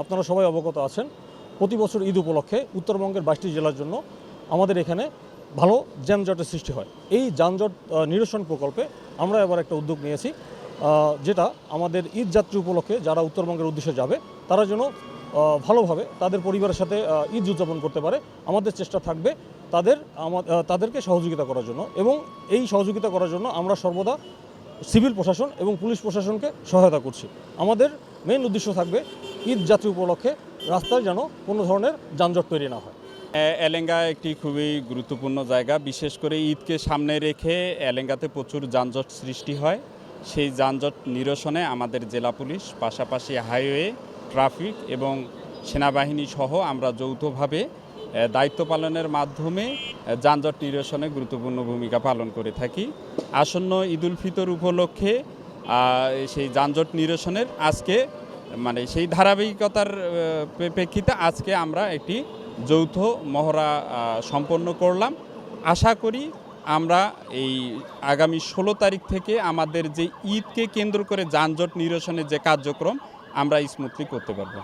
আপনারা সবাই অবগত আছেন, প্রতি বছর ঈদ উপলক্ষে উত্তরবঙ্গের 22টি জেলার জন্য আমাদের এখানে ভালো যানজটের সৃষ্টি হয়। এই যানজট নিরসন প্রকল্পে আমরা এবার একটা উদ্যোগ নিয়েছি, যেটা আমাদের ঈদ যাত্রী উপলক্ষে যারা উত্তরবঙ্গের উদ্দেশ্যে যাবে তারা যেন ভালোভাবে তাদের পরিবারের সাথে ঈদ উদযাপন করতে পারে। আমাদের চেষ্টা থাকবে তাদেরকে সহযোগিতা করার জন্য, এবং এই সহযোগিতা করার জন্য আমরা সর্বদা সিভিল প্রশাসন এবং পুলিশ প্রশাসনকে সহায়তা করছি। আমাদের মেইন উদ্দেশ্য থাকবে ঈদ যাত্রী উপলক্ষে রাস্তায় যেন কোনো ধরনের যানজট তৈরি না হয়। এলেঙ্গা একটি খুবই গুরুত্বপূর্ণ জায়গা, বিশেষ করে ঈদকে সামনে রেখে এলেঙ্গাতে প্রচুর যানজট সৃষ্টি হয়। সেই যানজট নিরসনে আমাদের জেলা পুলিশ, পাশাপাশি হাইওয়ে, ট্রাফিক এবং সেনাবাহিনী সহ আমরা যৌথভাবে দায়িত্ব পালনের মাধ্যমে যানজট নিরসনে গুরুত্বপূর্ণ ভূমিকা পালন করে থাকি। আসন্ন ঈদ উল ফিতর উপলক্ষে সেই যানজট নিরসনের আজকে সেই ধারাবাহিকতার প্রেক্ষিতে আজকে আমরা একটি যৌথ মহড়া সম্পন্ন করলাম। আশা করি আমরা এই আগামী 16 তারিখ থেকে আমাদের যে ঈদকে কেন্দ্র করে যানজট নিরসনের যে কার্যক্রম আমরা স্মুথলি করতে পারবো।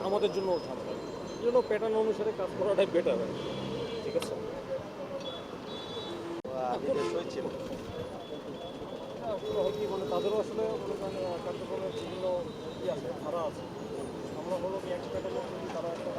আমাদের জন্য এই জন্য প্যাটার্ন অনুসারে কাজ করাটাই বেটার, ঠিক আছে? তাদেরও আসলে কার্যক্রমের বিভিন্ন আছে, ধারা আছে। আমরা হলো কি এক প্যাটার্ন তারা একটা